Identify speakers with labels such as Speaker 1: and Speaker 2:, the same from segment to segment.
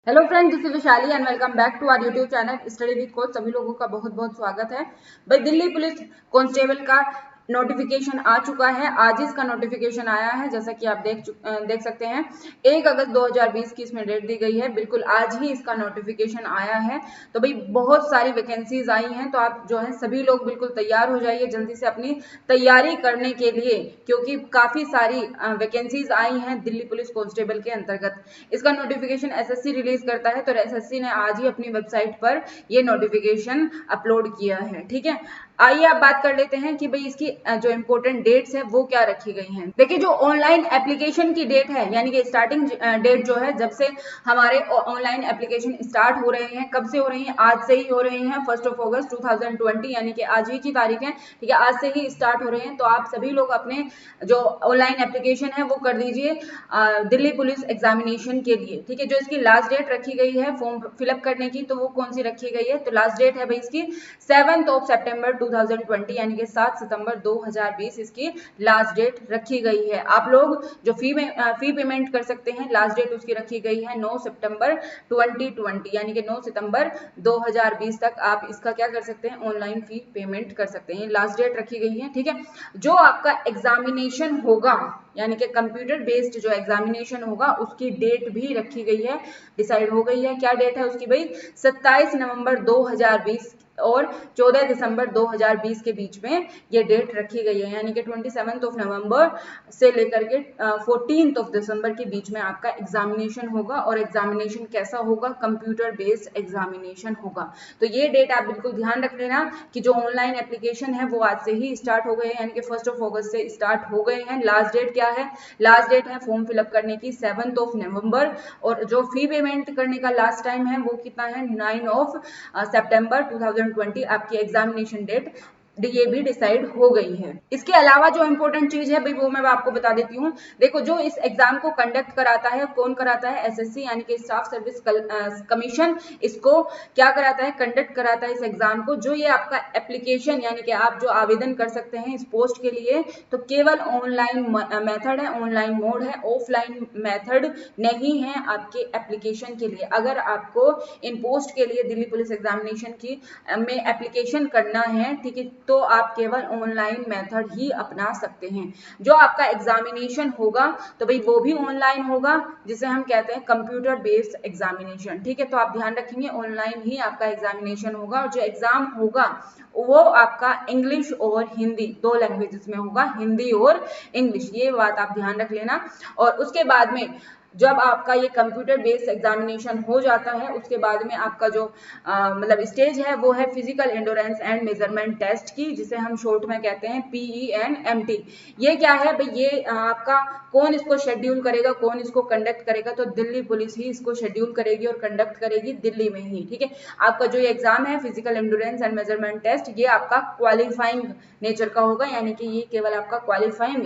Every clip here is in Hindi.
Speaker 1: Hello friend, this is Vishali and welcome back to our YouTube channel study with coach. सभी लोगों का बहुत बहुत स्वागत है। भाई, दिल्ली पुलिस कांस्टेबल का नोटिफिकेशन आ चुका है। आज ही इसका नोटिफिकेशन आया है, जैसा कि आप देख सकते हैं। 1 अगस्त 2020 की इसमें डेट दी गई है। बिल्कुल आज ही इसका नोटिफिकेशन आया है। तो भाई बहुत सारी वैकेंसीज आई हैं, तो आप जो है सभी लोग बिल्कुल तैयार हो जाइए जल्दी से अपनी तैयारी करने के लिए, क्योंकि काफी सारी वैकेंसीज आई हैं दिल्ली पुलिस कांस्टेबल के अंतर्गत। इसका नोटिफिकेशन एसएससी रिलीज करता है, तो एसएससी ने आज ही अपनी वेबसाइट पर ये नोटिफिकेशन अपलोड किया है। ठीक है, आइए आप बात कर लेते हैं कि भाई इसकी जो इंपॉर्टेंट डेट्स है वो क्या रखी गई हैं। देखिए, जो ऑनलाइन एप्लीकेशन की डेट है, यानी कि स्टार्टिंग डेट जो है, जब से हमारे ऑनलाइन एप्लीकेशन स्टार्ट हो रहे हैं, कब से हो रही हैं? आज से ही हो रहे हैं। 1 अगस्त 2020, यानी कि आज ही की तारीख है। ठीक है, आज से ही स्टार्ट हो रहे हैं। तो आप सभी लोग अपने जो ऑनलाइन एप्लीकेशन है वो कर दीजिए दिल्ली पुलिस एग्जामिनेशन के लिए। ठीक है, जो इसकी लास्ट डेट रखी गई है फॉर्म फिलअप करने की, तो वो कौन सी रखी गई है? तो लास्ट डेट है भाई इसकी 7 सितंबर 2020, यानी कि 7 सितंबर 2020 इसकी लास्ट डेट रखी गई है। आप लोग जो फी पेमेंट कर सकते हैं, लास्ट डेट उसकी रखी गई है 9 सितंबर 2020, यानी कि 9 सितंबर 2020 तक आप इसका क्या कर सकते हैं? ऑनलाइन फी पेमेंट कर सकते हैं। लास्ट डेट रखी गई है। ठीक है, जो आपका एग्जामिनेशन होगा, यानी कि कंप्यूटर बेस्ड जो एग्जामिनेशन होगा, उसकी डेट भी रखी गई है, डिसाइड हो गई है। क्या डेट है उसकी भाई? 27 नवंबर 2020 और 14 दिसंबर 2020 के बीच में ये डेट रखी गई है, यानी कि 27 नवंबर से लेकर के 14 दिसंबर के बीच में आपका एग्जामिनेशन होगा। और एग्जामिनेशन कैसा होगा? कंप्यूटर बेस्ड एग्जामिनेशन होगा। तो ये डेट आप बिल्कुल ध्यान रख लेना कि जो ऑनलाइन एप्लीकेशन है वो आज से ही स्टार्ट हो गए हैं, यानी कि 1 अगस्त से स्टार्ट हो गए हैं। लास्ट डेट क्या है? लास्ट डेट है फॉर्म फिलअप करने की 7 नवंबर, और जो फी पेमेंट करने का लास्ट टाइम है वो कितना है? 9 सितंबर 2020 आपकी एग्जामिनेशन डेट ये भी डिसाइड हो गई है। इसके अलावा जो इंपॉर्टेंट चीज है भाई वो मैं आपको बता देती हूँ। देखो, जो इस एग्जाम को कंडक्ट कराता है, कौन कराता है? एसएससी, यानी कि स्टाफ सर्विस कमीशन इसको क्या कराता है? कंडक्ट कराता है इस एग्जाम को। जो ये आपका एप्लीकेशन, यानी कि आप जो आवेदन कर सकते हैं इस पोस्ट के लिए, तो केवल ऑनलाइन मेथड है, ऑनलाइन मोड है, ऑफलाइन मेथड नहीं है आपके एप्लीकेशन के लिए। अगर आपको इन पोस्ट के लिए दिल्ली पुलिस एग्जामिनेशन की में एप्लीकेशन करना है, ठीक है, तो आप केवल ऑनलाइन मेथड ही अपना सकते हैं। जो आपका एग्जामिनेशन होगा तो भाई वो भी ऑनलाइन होगा, जिसे हम कहते हैं कंप्यूटर बेस्ड एग्जामिनेशन। ठीक है, तो आप ध्यान रखेंगे ऑनलाइन ही आपका एग्जामिनेशन होगा। और जो एग्जाम होगा वो आपका इंग्लिश और हिंदी, दो लैंग्वेजेस में होगा, हिंदी और इंग्लिश। ये बात आप ध्यान रख लेना। और उसके बाद में जब आपका ये कंप्यूटर बेस्ड एग्जामिनेशन हो जाता है, उसके बाद में आपका जो मतलब स्टेज है वो है physical endurance and measurement test की, जिसे हम शॉर्ट में कहते हैं PENMT। ये क्या है भाई? ये आपका कौन इसको शेड्यूल करेगा, कौन इसको कंडक्ट करेगा? तो दिल्ली पुलिस ही इसको शेड्यूल करेगी और कंडक्ट करेगी दिल्ली में ही। ठीक है, आपका जो ये एग्जाम है physical endurance and measurement test, ये आपका क्वालिफाइंग नेचर का होगा, यानी कि ये केवल आपका क्वालिफाइंग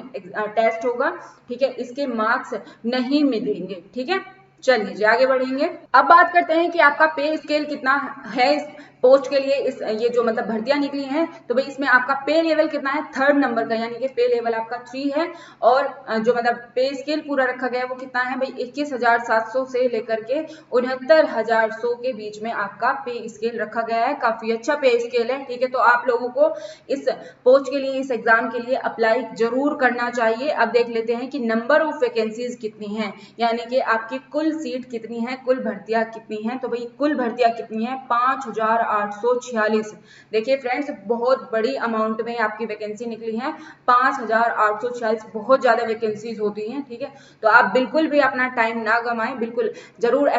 Speaker 1: टेस्ट होगा। ठीक है, इसके मार्क्स नहीं मिलेंगे। ठीक है, चलिए आगे बढ़ेंगे। अब बात करते हैं कि आपका पे स्केल कितना है इस पोस्ट के लिए। इस ये जो मतलब भर्तियां निकली हैं, तो भाई इसमें आपका पे लेवल कितना है? 3rd नंबर का, यानी कि पे लेवल आपका 3 है। और जो मतलब पे स्केल पूरा रखा गया है वो कितना है भाई? 21,700 से लेकर के 69,100 के बीच में आपका पे स्केल रखा गया है। काफी अच्छा पे स्केल है। ठीक है, तो आप लोगों को इस पोस्ट के लिए, इस एग्जाम के लिए अप्लाई जरूर करना चाहिए। अब देख लेते हैं कि नंबर ऑफ वैकेंसीज कितनी हैं, यानी कि आपकी कुल सीट कितनी है, कुल भर्तियां कितनी हैं। तो भाई कुल भर्तियां कितनी है? 5,846। देखिए फ्रेंड्स, बहुत बड़ी अमाउंट में आपकी वैकेंसी निकली है। 5,846 बहुत ज्यादा वैकेंसीज होती हैं। ठीक है, तो आप बिल्कुल भी अपना टाइम ना गंवाएं, बिल्कुल जरूर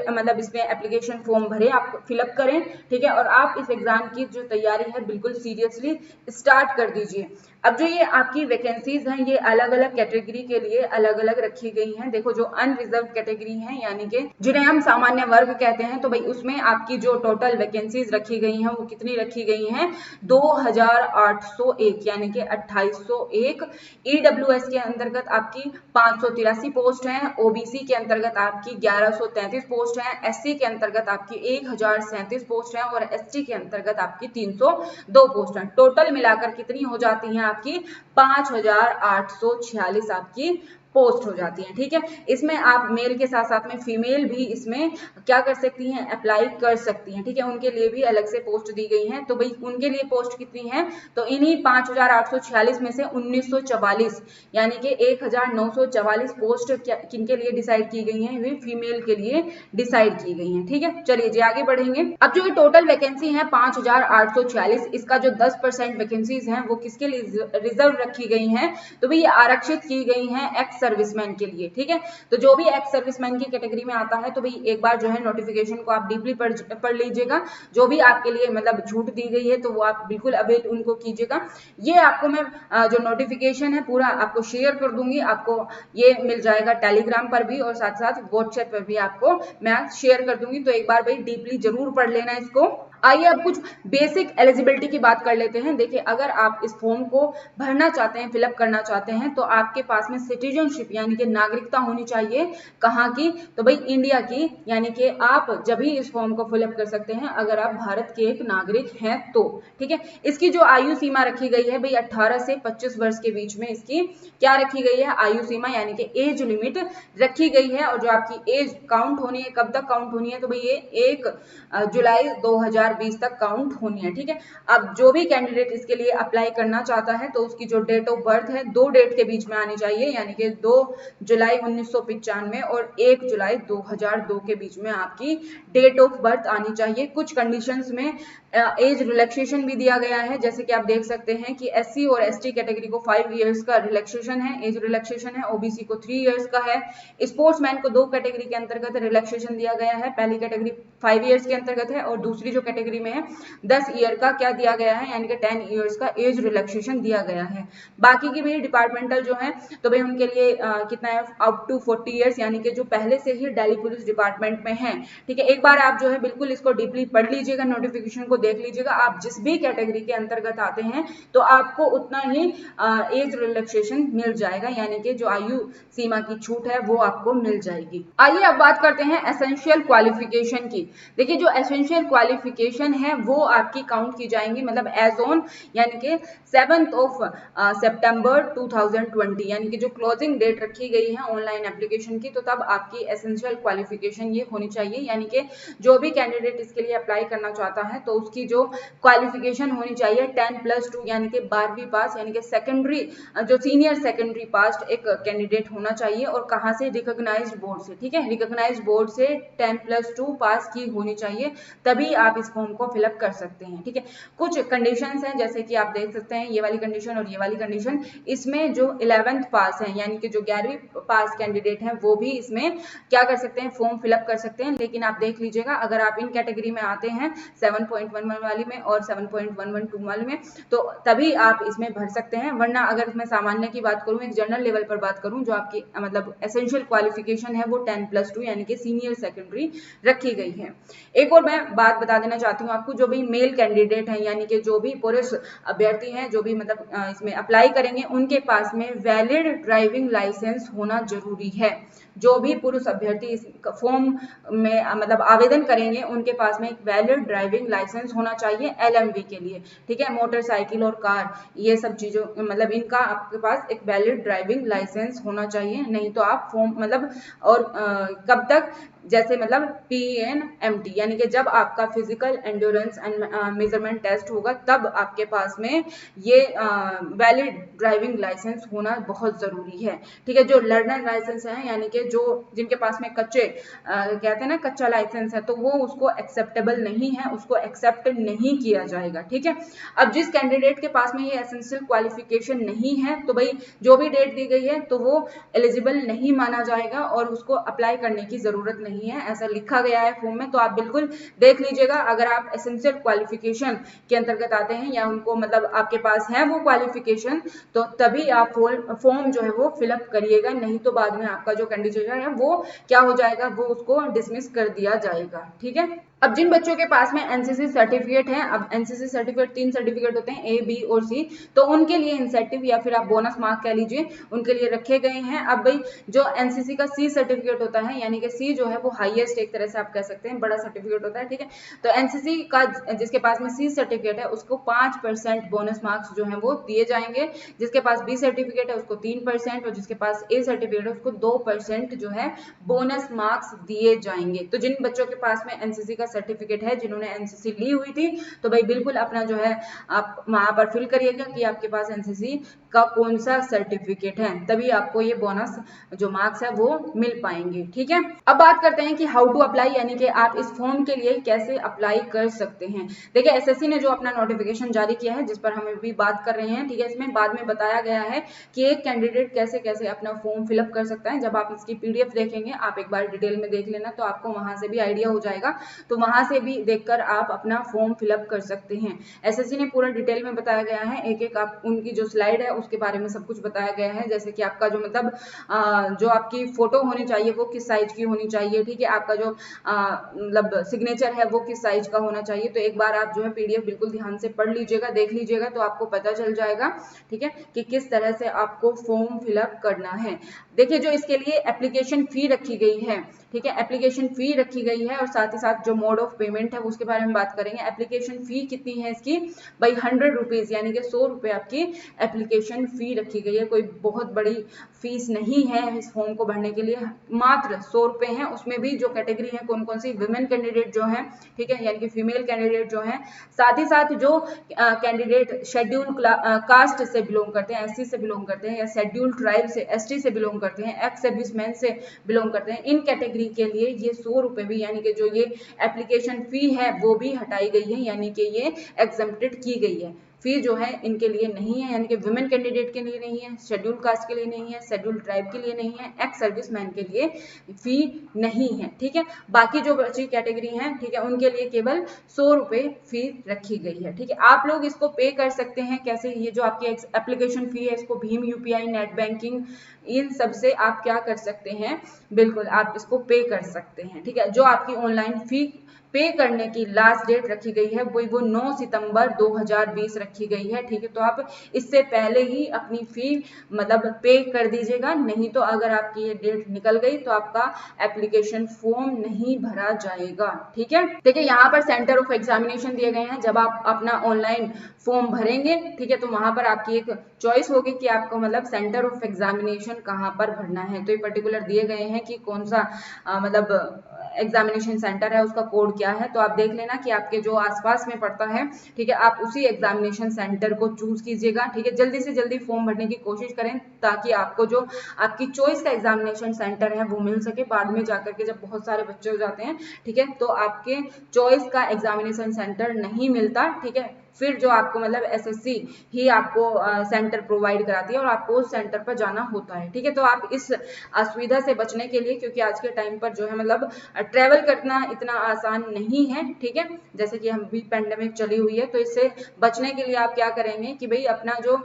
Speaker 1: मतलब इसमें एप्लीकेशन फॉर्म भरें, आप फिलअप करें। ठीक है, और आप इस एग्जाम की जो तैयारी है बिल्कुल सीरियसली स्टार्ट कर दीजिए। अब जो ये आपकी वैकेंसीज हैं, ये अलग अलग कैटेगरी के लिए अलग अलग रखी गई हैं। देखो, जो अनरिजर्व कैटेगरी है, यानी कि जिन्हें हम सामान्य वर्ग कहते हैं, तो भाई उसमें आपकी जो टोटल वैकेंसीज रखी गई हैं वो कितनी रखी गई हैं? 2,801, यानी कि 2801। EWS के अंतर्गत आपकी 583 पोस्ट हैं, OBC के अंतर्गत आपकी 1133 पोस्ट हैं, SC के अंतर्गत आपकी 1037 पोस्ट हैं, और ST के अंतर्गत आपकी 302 पोस्ट हैं। टोटल मिलाकर कितनी हो जाती हैं आपकी? 5,846 आपकी पोस्ट हो जाती हैं। ठीक है, इसमें आप मेल के साथ साथ में फीमेल भी इसमें क्या कर सकती हैं, अप्लाई कर सकती हैं। ठीक है, उनके लिए भी अलग से पोस्ट दी गई हैं। तो भाई उनके लिए पोस्ट कितनी है, तो इन्हीं 5846 में से 1944 यानी कि 1944 पोस्ट किनके लिए डिसाइड की गई हैं, वे फीमेल के लिए डिसाइड की गई हैं। ठीक है, चलिए जी आगे बढ़ेंगे। अब जो टोटल वैकेंसी है 5846, इसका जो 10% वैकेंसीज हैं वो किसके लिए रिजर्व रखी गई हैं, तो भाई ये आरक्षित की गई हैं एक्स सर्विसमैन के लिए। ठीक है, तो जो भी एक्स सर्विसमैन की कैटेगरी में आता है तो भाई एक बार जो है नोटिफिकेशन को आप डीपली पढ़ लीजिएगा। जो भी आपके लिए मतलब छूट दी गई है तो वो आप बिल्कुल अवेल उनको कीजिएगा। ये आपको मैं जो नोटिफिकेशन है पूरा आपको शेयर कर दूंगी, आपको ये मिल जाएगा टेलीग्राम पर भी और साथ साथ व्हाट्सएप पर भी आपको मैं शेयर कर दूंगी। तो एक बार भाई डीपली जरूर पढ़ लेना इसको। आइए अब कुछ बेसिक एलिजिबिलिटी की बात कर लेते हैं। देखिए, अगर आप इस फॉर्म को भरना चाहते हैं, फिलअप करना चाहते हैं, तो आपके पास में सिटीजनशिप यानी कि नागरिकता होनी चाहिए। कहाँ की, तो भाई इंडिया की, यानी कि आप जब भी इस फॉर्म को फिलअप कर सकते हैं अगर आप भारत के एक नागरिक हैं तो। ठीक है, इसकी जो आयु सीमा रखी गई है भाई 18 से 25 वर्ष के बीच में इसकी क्या रखी गई है, आयु सीमा यानी कि एज लिमिट रखी गई है। और जो आपकी एज काउंट होनी है, कब तक काउंट होनी है, तो भाई ये 1 जुलाई 2020 तक काउंट होनी है। ठीक है, अब जो भी कैंडिडेट इसके लिए अप्लाई करना चाहता है तो उसकी जो डेट ऑफ बर्थ है 2 डेट के बीच में आनी चाहिए, यानी कि 2 जुलाई 1995 और 1 जुलाई 2002 के बीच में आपकी डेट ऑफ बर्थ आनी चाहिए। कुछ कंडीशंस में एज रिलैक्सेशन भी दिया गया है, जैसे कि आप देख सकते हैं कि एससी और एसटी कैटेगरी को 5 इयर्स का रिलैक्सेशन है, एज रिलैक्सेशन है। ओबीसी को 3 इयर्स का है। स्पोर्ट्समैन को 2 कैटेगरी के अंतर्गत रिलैक्सेशन दिया गया है। पहली कैटेगरी 5 इयर्स के अंतर्गत है और दूसरी जो कैटेगरी में है 10 ईयर का क्या दिया गया है, यानी कि 10 इयर्स का एज रिलैक्सेशन दिया गया है। बाकी की भी डिपार्टमेंटल जो है तो भाई उनके लिए कितना है, अप टू 40 इयर्स, यानी कि जो पहले से ही दिल्ली पुलिस डिपार्टमेंट में है। ठीक है, एक बार आप जो है बिल्कुल इसको डीपली पढ़ लीजिएगा, नोटिफिकेशन को देख लीजिएगा। आप जिस भी कैटेगरी के अंतर्गत आते हैं तो आपको उतना ही एज रिलैक्सेशन मिल जाएगा, यानी कि जो आयु सीमा की छूट है वो आपको मिल जाएगी। आइए अब बात करते हैं एसेंशियल क्वालिफिकेशन की। देखिए, जो एसेंशियल क्वालिफिकेशन है वो आपकी काउंट की जाएंगी, मतलब एज ऑन यानी कि 7 सितंबर 2020, यानी कि जो क्लोजिंग डेट रखी गई है ऑनलाइन एप्लीकेशन की, तो तब आपकी एसेंशियल क्वालिफिकेशन ये होनी चाहिए। यानी कि जो भी कैंडिडेट इसके लिए अप्लाई करना चाहता है तो उसकी जो क्वालिफिकेशन होनी चाहिए 10+2 यानी कि 12वीं पास, यानी कि सेकेंडरी जो सीनियर सेकेंडरी पास एक कैंडिडेट होना चाहिए। और कहाँ से, रिकॉग्नाइज्ड बोर्ड से। ठीक है, रिकॉग्नाइज्ड बोर्ड से 10+2 पास की होनी चाहिए, तभी आप इस फॉर्म को फिलअप कर सकते हैं। ठीक है, कुछ कंडीशंस हैं जैसे कि आप देख सकते हैं ये वाली कंडीशन और ये वाली कंडीशन। इसमें जो 11th पास है यानी कि जो 11वीं पास कैंडिडेट हैं वो भी इसमें क्या कर सकते हैं, फॉर्म फिलअप कर सकते हैं। लेकिन आप देख लीजिएगा, अगर आप इन कैटेगरी में आते हैं 7.11 वाली में और 7.112 वाली में तो तभी आप इसमें भर सकते हैं। वरना अगर मैं सामान्य की बात करूं, एक जनरल लेवल पर बात करूं, जो आपकी मतलब एसेंशियल क्वालिफिकेशन है वो 10+2 यानी कि सीनियर सेकेंडरी रखी गई है। एक और मैं बात बता देना चाहती हूँ आपको, जो भी मेल कैंडिडेट हैं यानी कि जो भी पुरुष अभ्यर्थी हैं जो भी मतलब इसमें अप्लाई करेंगे, उनके पास में वैलिड ड्राइविंग लाइसेंस होना जरूरी है। जो भी पुरुष अभ्यर्थी इस फॉर्म में मतलब आवेदन करेंगे उनके पास में एक वैलिड ड्राइविंग लाइसेंस होना चाहिए एलएमवी के लिए। ठीक है, मोटरसाइकिल और कार ये सब चीजों मतलब इनका आपके पास एक वैलिड ड्राइविंग लाइसेंस होना चाहिए, नहीं तो आप फॉर्म मतलब और कब तक, जैसे मतलब PNMT यानी कि जब आपका physical endurance and measurement test होगा तब आपके पास में ये वैलिड ड्राइविंग लाइसेंस होना बहुत जरूरी है। ठीक है, जो लर्नर लाइसेंस है यानी कि जो जिनके पास में कच्चे कहते हैं ना कच्चा लाइसेंस है, तो वो उसको एक्सेप्टेबल नहीं है, उसको एक्सेप्ट नहीं किया जाएगा। ठीक है, अब जिस कैंडिडेट के पास में ये एसेंशियल क्वालिफिकेशन नहीं है तो भाई जो भी डेट दी गई है तो वो एलिजिबल नहीं माना जाएगा और उसको अप्लाई करने की जरूरत नहीं है, ऐसा लिखा गया है फॉर्म में। तो आप बिल्कुल देख लीजिएगा, अगर आप एसेंशियल क्वालिफिकेशन के अंतर्गत आते हैं या उनको मतलब आपके पास है वो क्वालिफिकेशन तो तभी आप फॉर्म जो है वो फिलअप करिएगा, नहीं तो बाद में आपका जो कैंडिडेट है वो क्या हो जाएगा, वो उसको डिसमिस कर दिया जाएगा। ठीक है, अब जिन बच्चों के पास में एनसीसी सर्टिफिकेट है, अब एनसीसी सर्टिफिकेट 3 सर्टिफिकेट होते हैं A, B और C, तो उनके लिए इंसेंटिव या फिर आप बोनस मार्क कह लीजिए उनके लिए रखे गए हैं। अब भाई जो एनसीसी का C सर्टिफिकेट होता है यानी कि C जो है को हाईएस्ट एक तरह से आप कह सकते हैं बड़ा सर्टिफिकेट होता है, ठीक है। तो एनसीसी का जिसके पास में सी सर्टिफिकेट है उसको 5% बोनस मार्क्स जो है वो दिए जाएंगे, जिसके पास बी सर्टिफिकेट है उसको 3% और जिसके पास ए सर्टिफिकेट है उसको 2% जो है बोनस मार्क्स दिए जाएंगे। तो जिन बच्चों के पास में एनसीसी का सर्टिफिकेट है, जिन्होंने एनसीसी ली हुई थी, तो भाई बिल्कुल अपना जो है आप वहां पर फिल करिएगा कि आपके पास एनसीसी का कौन सा सर्टिफिकेट है, तभी आपको ये बोनस जो मार्क्स है वो मिल पाएंगे, ठीक है। अब बात करते हैं कि हाउ टू अप्लाई, यानी कि आप इस फॉर्म के लिए कैसे अप्लाई कर सकते हैं। देखिए एसएससी ने जो अपना नोटिफिकेशन जारी किया है, जिस पर हम अभी बात कर रहे हैं, ठीक है, इसमें बाद में बताया गया है कि एक कैंडिडेट कैसे कैसे अपना फॉर्म फिलअप कर सकता है। जब आप इसकी पीडीएफ देखेंगे, आप एक बार डिटेल में देख लेना, तो आपको वहां से भी आइडिया हो जाएगा, तो वहां से भी देखकर आप अपना फॉर्म फिलअप कर सकते हैं। एसएससी ने पूरा डिटेल में बताया गया है, एक एक आप उनकी जो स्लाइड है उसके बारे में सब कुछ बताया गया है, जैसे कि आपका जो मतलब जो आपकी फोटो होनी चाहिए वो किस साइज की होनी चाहिए, ठीक है, आपका जो मतलब सिग्नेचर है वो किस साइज का होना चाहिए। तो एक बार आप जो है पीडीएफ बिल्कुल ध्यान से पढ़ लीजिएगा, देख लीजिएगा, तो आपको पता चल जाएगा, ठीक है, कि किस तरह से आपको फॉर्म फिलअप करना है। देखिए जो इसके लिए एप्लीकेशन फी रखी गई है, ठीक है, एप्लीकेशन फी रखी गई है, और साथ ही साथ जो मोड ऑफ पेमेंट है उसके बारे में बात करेंगे। एप्लीकेशन फी कितनी है इसकी भाई 100 रुपीज, यानी कि 100 रुपए आपकी एप्लीकेशन फी रखी गई है। कोई बहुत बड़ी फीस नहीं है इस फॉर्म को भरने के लिए, मात्र 100 रुपए है। उसमें भी जो कैटेगरी है कौन कौन सी, वुमेन कैंडिडेट जो है, ठीक है, यानी कि फीमेल कैंडिडेट जो है, साथ ही साथ जो कैंडिडेट शेड्यूल कास्ट से बिलोंग करते हैं, एससी से बिलोंग करते हैं, या शेड्यूल ट्राइब से, एसटी से बिलोंग करते हैं, एक्स सर्विसमैन से बिलोंग करते हैं, इन कैटेगरी के लिए ये 100 रुपए भी, यानी कि जो ये एप्लीकेशन फी है वो भी हटाई गई है, यानी कि ये एग्जम्प्टेड की गई है। फी जो है इनके लिए नहीं है, यानी कि वुमेन कैंडिडेट के लिए नहीं है, शेड्यूल कास्ट के लिए नहीं है, शेड्यूल ट्राइब के लिए नहीं है, एक्स सर्विसमैन के लिए फी नहीं है, ठीक है। बाकी जो बची कैटेगरी हैं, ठीक है, उनके लिए केवल 100 रुपए फी रखी गई है, ठीक है। आप लोग इसको पे कर सकते हैं कैसे, ये जो आपकी एप्लीकेशन फी है इसको Bhim UPI net banking in सब से आप क्या कर सकते हैं, बिल्कुल आप इसको पे कर सकते हैं, ठीक है। जो आपकी ऑनलाइन फी पे करने की लास्ट डेट रखी गई है वो 9 सितंबर 2020 रखी गई है, ठीक है। तो आप इससे पहले ही अपनी फी मतलब पे कर दीजिएगा, नहीं तो अगर आपकी ये डेट निकल गई तो आपका एप्लीकेशन फॉर्म नहीं भरा जाएगा, ठीक है। देखिए यहाँ पर सेंटर ऑफ एग्जामिनेशन दिए गए हैं। जब आप अपना ऑनलाइन फॉर्म भरेंगे, ठीक है, तो वहां पर आपकी एक चॉइस होगी कि आपको मतलब सेंटर ऑफ एग्जामिनेशन कहाँ पर भरना है। तो ये पर्टिकुलर दिए गए हैं कि कौन सा मतलब एग्जामिनेशन सेंटर है, उसका कोड क्या है। तो आप देख लेना कि आपके जो आसपास में पड़ता है, ठीक है, आप उसी एग्जामिनेशन सेंटर को चूज कीजिएगा, ठीक है। जल्दी से जल्दी फॉर्म भरने की कोशिश करें ताकि आपको जो आपकी चॉइस का एग्जामिनेशन सेंटर है वो मिल सके। बाद में जाकर के जब बहुत सारे बच्चे हो जाते हैं, ठीक है, तो आपके चॉइस का एग्जामिनेशन सेंटर नहीं मिलता, ठीक है, फिर जो आपको मतलब एसएससी ही आपको सेंटर प्रोवाइड कराती है और आपको उस सेंटर पर जाना होता है, ठीक है। तो आप इस असुविधा से बचने के लिए, क्योंकि आज के टाइम पर जो है मतलब ट्रेवल करना इतना आसान नहीं है, ठीक है, जैसे कि हम भी पेंडेमिक चली हुई है, तो इससे बचने के लिए आप क्या करेंगे कि भाई अपना जो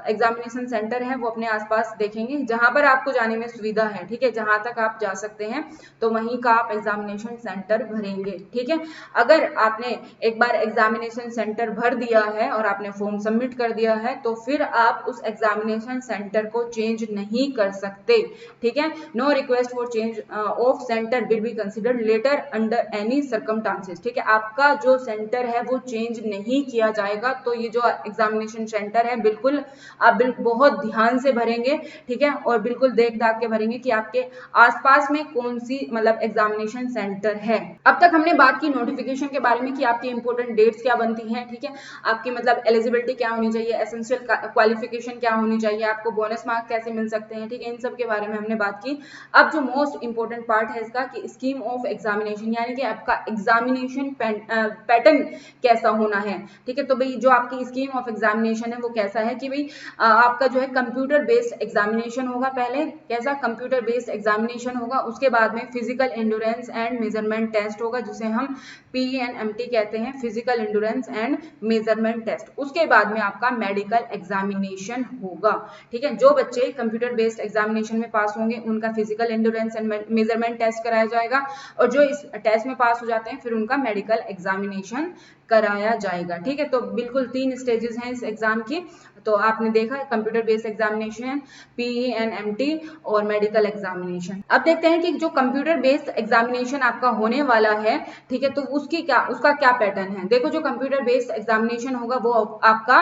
Speaker 1: एग्जामिनेशन सेंटर है वो अपने आसपास देखेंगे, जहां पर आपको जाने में सुविधा है, ठीक है, जहां तक आप जा सकते हैं तो वहीं का आप एग्जामिनेशन सेंटर भरेंगे, ठीक है। अगर आपने एक बार एग्जामिनेशन सेंटर भर दिया है और आपने फॉर्म सबमिट कर दिया है, तो फिर आप उस एग्जामिनेशन सेंटर को चेंज नहीं कर सकते, ठीक है। No request for change of centre will be considered later under any circumstances, ठीक है। आपका जो सेंटर है वो चेंज नहीं किया जाएगा। तो ये जो एग्जामिनेशन सेंटर है बिल्कुल आप बहुत ध्यान से भरेंगे, ठीक है, और बिल्कुल देख दाख के भरेंगे कि आपके आसपास में कौन सी मतलब एग्जामिनेशन सेंटर है। अब तक हमने बात की नोटिफिकेशन के बारे में कि आपकी इंपॉर्टेंट डेट्स क्या बनती हैं, ठीक है, आपकी मतलब एलिजिबिलिटी क्या होनी चाहिए, एसेंशियल क्वालिफिकेशन क्या होनी चाहिए, आपको बोनस मार्क कैसे मिल सकते हैं, ठीक है, इन सब के बारे में हमने बात की। अब जो मोस्ट इंपॉर्टेंट पार्ट है इसका कि स्कीम ऑफ एग्जामिनेशन, यानी कि आपका एग्जामिनेशन पैटर्न कैसा होना है, ठीक है। तो भाई जो आपकी स्कीम ऑफ एग्जामिनेशन है वो कैसा है कि भाई आपका जो है कंप्यूटर बेस्ड एग्जामिनेशन होगा। पहले कैसा कंप्यूटर बेस्ड एग्जामिनेशन होगा, उसके बाद में physical endurance and measurement test होगा, जिसे हम PENMT कहते हैं, physical endurance and measurement test. उसके बाद में आपका मेडिकल एग्जामिनेशन होगा, ठीक है। जो बच्चे कंप्यूटर बेस्ड एग्जामिनेशन में पास होंगे उनका physical endurance and measurement test कराया जाएगा, और जो इस टेस्ट में पास हो जाते हैं फिर उनका मेडिकल एग्जामिनेशन कराया जाएगा। ठीक है, तो बिल्कुल 3 स्टेजेस हैं इस एग्जाम की। तो आपने देखा कंप्यूटर बेस्ड एग्जामिनेशन, PE&MT और मेडिकल एग्जामिनेशन। अब देखते हैं कि जो कंप्यूटर बेस्ड एग्जामिनेशन आपका होने वाला है, ठीक है, तो उसका क्या पैटर्न है। देखो, जो कंप्यूटर बेस्ड एग्जामिनेशन होगा वो आपका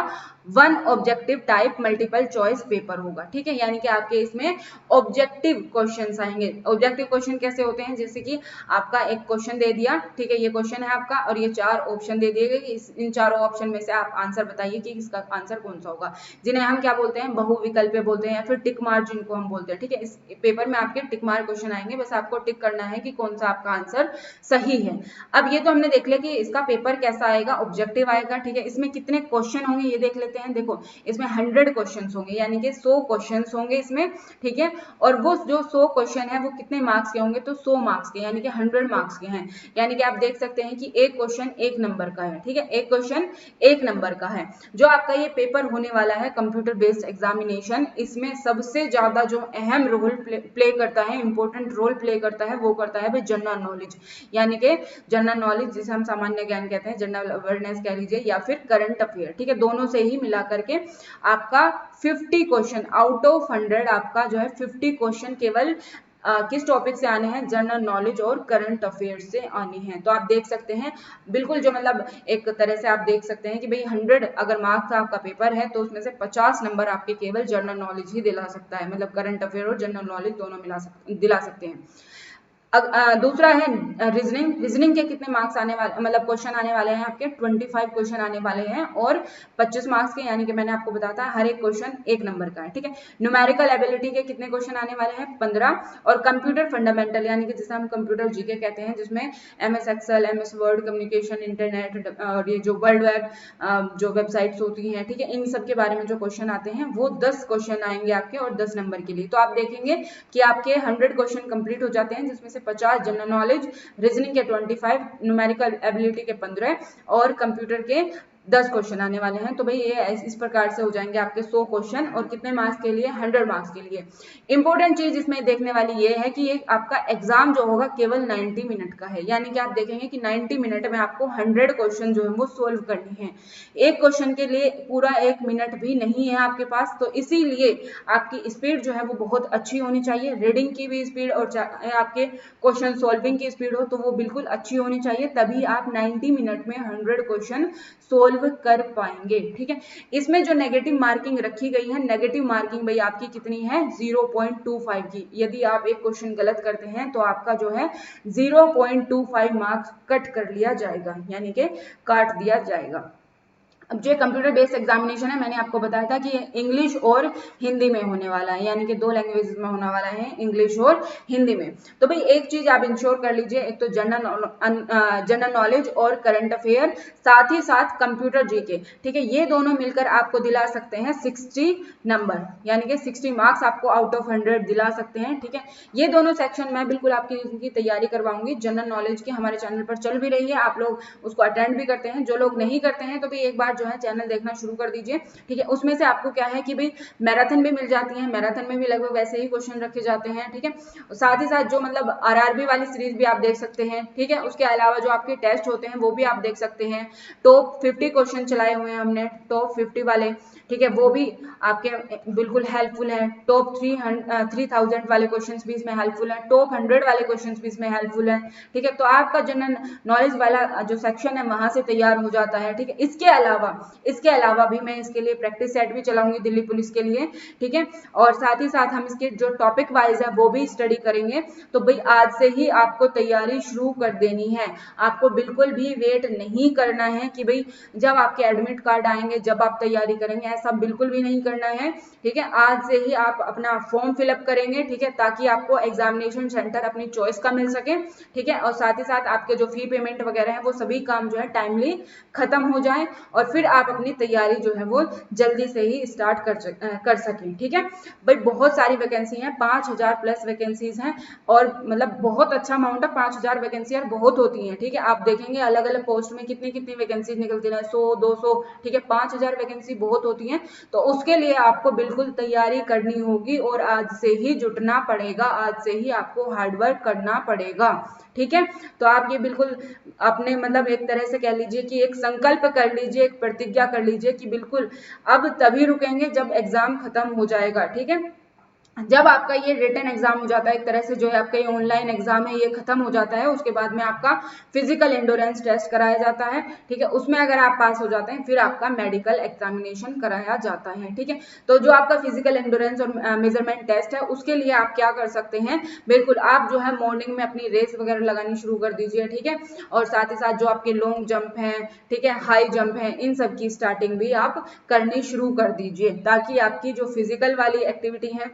Speaker 1: 1 objective type multiple choice paper होगा। ठीक है, यानी कि आपके इसमें ऑब्जेक्टिव क्वेश्चंस आएंगे। ऑब्जेक्टिव क्वेश्चन कैसे होते हैं, जैसे कि आपका एक क्वेश्चन दे दिया, ठीक है, ये क्वेश्चन है आपका और ये 4 ऑप्शन दे दिए गए, इन चारों ऑप्शन में से आप आंसर बताइए कि इसका आंसर कौन सा होगा, जिन्हें हम क्या बोलते हैं, बहुविकल्प बोलते हैं या फिर टिक मार्क जिनको हम बोलते हैं। ठीक है, इस पेपर में आपके टिक मार्क क्वेश्चन आएंगे, बस आपको टिक करना है कि कौन सा आपका आंसर सही है। अब ये तो हमने देख लिया कि इसका पेपर कैसा आएगा, ऑब्जेक्टिव आएगा। ठीक है, इसमें कितने क्वेश्चन होंगे ये देख लेते हैं। देखो, इसमें 100 क्वेश्चन होंगे, यानी कि 100 क्वेश्चन होंगे इसमें। ठीक है, और वो जो 100 क्वेश्चन है वो कितने मार्क्स के होंगे, तो 100 मार्क्स के, यानी कि 100 मार्क्स के हैं। यानी कि आप देख सकते हैं कि एक क्वेश्चन 1 नंबर का है। ठीक है, एक क्वेश्चन 1 नंबर का है। जो आपका ये पेपर होने वाला है कंप्यूटर बेस्ड एग्जामिनेशन, इसमें सबसे ज्यादा जो अहम रोल प्ले करता है, इंपॉर्टेंट रोल प्ले करता है, वो करता है भाई जनरल नॉलेज, यानी कि जनरल नॉलेज जिसे हम सामान्य ज्ञान कहते हैं, जनरल अवेयरनेस कह लीजिए या फिर करंट अफेयर। ठीक है, दोनों से ही मिला करके आपका 50 क्वेश्चन आउट ऑफ 100 आपका जो है 50 क्वेश्चन केवल किस टॉपिक से आने हैं, जनरल नॉलेज और करंट अफेयर्स से आने हैं। तो आप देख सकते हैं बिल्कुल जो मतलब एक तरह से आप देख सकते हैं कि भाई 100 अगर मार्क्स का आपका पेपर है तो उसमें से 50 नंबर आपके केवल जनरल नॉलेज ही दिला सकता है, मतलब करंट अफेयर और जनरल नॉलेज दोनों दिला सकते हैं। दूसरा है रीजनिंग के कितने मार्क्स आने वाले, मतलब क्वेश्चन आने वाले हैं आपके 25 क्वेश्चन आने वाले हैं और 25 मार्क्स के, यानी कि मैंने आपको बताया था हर एक क्वेश्चन 1 नंबर का है। ठीक है, न्यूमेरिकल एबिलिटी के कितने क्वेश्चन आने वाले हैं 15, और कंप्यूटर फंडामेंटल यानी कि जिसे हम कंप्यूटर जीके कहते हैं, जिसमें MS Excel, MS Word, communication, internet और ये जो वर्ल्ड वेब जो वेबसाइट्स होती हैं, ठीक है, इन सब के बारे में जो क्वेश्चन आते हैं वो 10 क्वेश्चन आएंगे आपके और 10 नंबर के लिए। तो आप देखेंगे कि आपके 100 क्वेश्चन कंप्लीट हो जाते हैं, जिसमें से 50 जनरल नॉलेज, रीजनिंग के 25, न्यूमेरिकल एबिलिटी के 15 और कंप्यूटर के 10 क्वेश्चन आने वाले हैं। तो भाई ये इस प्रकार से हो जाएंगे आपके 100 क्वेश्चन, और कितने मार्क्स के लिए, 100 मार्क्स के लिए। इंपॉर्टेंट चीज इसमें देखने वाली ये है कि ये आपका एग्जाम जो होगा केवल 90 मिनट का है, यानी कि आप देखेंगे कि 90 मिनट में आपको 100 क्वेश्चन जो है वो सोल्व करनी है। एक क्वेश्चन के लिए पूरा 1 मिनट भी नहीं है आपके पास, तो इसीलिए आपकी स्पीड जो है वो बहुत अच्छी होनी चाहिए। रीडिंग की भी स्पीड और आपके क्वेश्चन सॉल्विंग की स्पीड हो तो वो बिल्कुल अच्छी होनी चाहिए, तभी आप 90 मिनट में 100 क्वेश्चन सोल्व कर पाएंगे। ठीक है, इसमें जो नेगेटिव मार्किंग रखी गई है, नेगेटिव मार्किंग भाई आपकी कितनी है 0.25 की। यदि आप एक क्वेश्चन गलत करते हैं तो आपका जो है 0.25 मार्क्स कट कर लिया जाएगा, यानी कि काट दिया जाएगा। अब जो कंप्यूटर बेस्ड एग्जामिनेशन है, मैंने आपको बताया था कि इंग्लिश और हिंदी में होने वाला है, यानी कि 2 लैंग्वेजेस में होने वाला है, इंग्लिश और हिंदी में। तो भाई एक चीज आप इंश्योर कर लीजिए, एक तो जनरल नॉलेज और करंट अफेयर, साथ ही साथ कंप्यूटर जीके। ठीक है, ये दोनों मिलकर आपको दिला सकते हैं 60 नंबर, यानी कि 60 मार्क्स आपको आउट ऑफ 100 दिला सकते हैं। ठीक है, ये दोनों सेक्शन मैं बिल्कुल आपकी तैयारी करवाऊंगी। जनरल नॉलेज की हमारे चैनल पर चल भी रही है, आप लोग उसको अटेंड भी करते हैं। जो लोग नहीं करते हैं तो भी एक बार जो है चैनल देखना शुरू कर दीजिए। ठीक है, उसमें से आपको क्या है कि भाई मैराथन भी मिल जाती है, मैराथन में भी लगभग वैसे ही क्वेश्चन रखे जाते हैं। ठीक है, साथ ही साथ जो मतलब RRB वाली सीरीज भी आप देख सकते हैं। ठीक है, उसके अलावा जो आपके टेस्ट होते हैं वो भी आप देख सकते हैं। टॉप 50 क्वेश्चन चलाए हुए हैं हमने, टॉप 50 वाले। ठीक है, वो भी आपके बिल्कुल हेल्पफुल है। टॉप 3000 वाले क्वेश्चंस भी इसमें हेल्पफुल है, टॉप 100 वाले क्वेश्चंस भी इसमें हेल्पफुल है। ठीक है, तो आपका जनरल नॉलेज वाला जो सेक्शन है वहां से तैयार हो जाता है। ठीक है, इसके अलावा भी मैं इसके लिए प्रैक्टिस सेट भी चलाऊंगी दिल्ली पुलिस के लिए। ठीक है, और साथ ही साथ हम इसके जो टॉपिक वाइज है वो भी स्टडी करेंगे। तो भाई आज से ही आपको तैयारी शुरू कर देनी है, आपको बिल्कुल भी वेट नहीं करना है कि भाई जब आपके एडमिट कार्ड आएंगे जब आप तैयारी करेंगे, ऐसा बिल्कुल भी नहीं करना है। ठीक है, आज से ही आप अपना फॉर्म फिलअप करेंगे। ठीक है, ताकि आपको एग्जामिनेशन सेंटर अपनी चॉइस का मिल सके। ठीक है, और साथ ही साथ आपके जो फी पेमेंट वगैरह है वो सभी काम जो है टाइमली खत्म हो जाए, और फिर आप अपनी तैयारी जो है वो जल्दी से ही स्टार्ट कर सकें। ठीक है भाई, बहुत सारी वैकेंसी हैं, 5000 प्लस वैकेंसीज हैं और मतलब बहुत अच्छा अमाउंट है। 5000 वैकेंसी यार बहुत होती हैं। ठीक है, आप देखेंगे अलग अलग पोस्ट में कितनी कितनी वैकेंसी निकलती है, 100 200। ठीक है, 5000 वैकेंसी बहुत होती हैं, तो उसके लिए आपको बिल्कुल तैयारी करनी होगी और आज से ही जुटना पड़ेगा, आज से ही आपको हार्डवर्क करना पड़ेगा। ठीक है, तो आप ये बिल्कुल अपने मतलब एक तरह से कह लीजिए कि एक संकल्प कर लीजिए, एक प्रतिज्ञा कर लीजिए कि बिल्कुल अब तभी रुकेंगे जब एग्जाम खत्म हो जाएगा। ठीक है, जब आपका ये रिटन एग्जाम हो जाता है, एक तरह से जो है आपका ये ऑनलाइन एग्जाम है ये खत्म हो जाता है, उसके बाद में आपका फिजिकल एंडोरेंस टेस्ट कराया जाता है। ठीक है, उसमें अगर आप पास हो जाते हैं फिर आपका मेडिकल एग्जामिनेशन कराया जाता है। ठीक है, तो जो आपका फिजिकल एंडोरेंस और मेजरमेंट टेस्ट है उसके लिए आप क्या कर सकते हैं, बिल्कुल आप जो है मॉर्निंग में अपनी रेस वगैरह लगानी शुरू कर दीजिए। ठीक है, और साथ ही साथ जो आपके लॉन्ग जंप है, ठीक है, हाई जंप है, इन सब की स्टार्टिंग भी आप करनी शुरू कर दीजिए, ताकि आपकी जो फिजिकल वाली एक्टिविटी है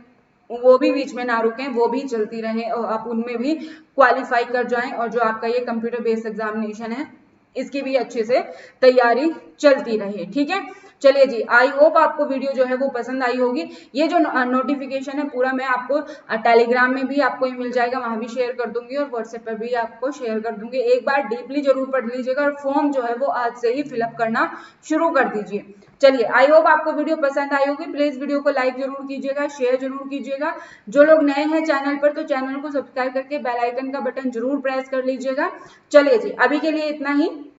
Speaker 1: वो भी बीच में ना रुकें, वो भी चलती रहे और आप उनमें भी क्वालिफाई कर जाएं, और जो आपका ये कंप्यूटर बेस्ड एग्जामिनेशन है इसकी भी अच्छे से तैयारी चलती रहे। ठीक है, चलिए जी, आई होप आपको वीडियो जो है वो पसंद आई होगी। ये जो नोटिफिकेशन है पूरा मैं आपको टेलीग्राम में भी आपको मिल जाएगा, वहां भी शेयर कर दूंगी और व्हाट्सएप पर भी आपको शेयर कर दूंगी। एक बार डीपली जरूर पढ़ लीजिएगा और फॉर्म जो है वो आज से ही फिलअप करना शुरू कर दीजिए। चलिए, आई होप आपको वीडियो पसंद आई होगी। प्लीज वीडियो को लाइक जरूर कीजिएगा, शेयर जरूर कीजिएगा। जो लोग नए हैं चैनल पर तो चैनल को सब्सक्राइब करके बेल आइकन का बटन जरूर प्रेस कर लीजिएगा। चलिए जी, अभी के लिए इतना ही।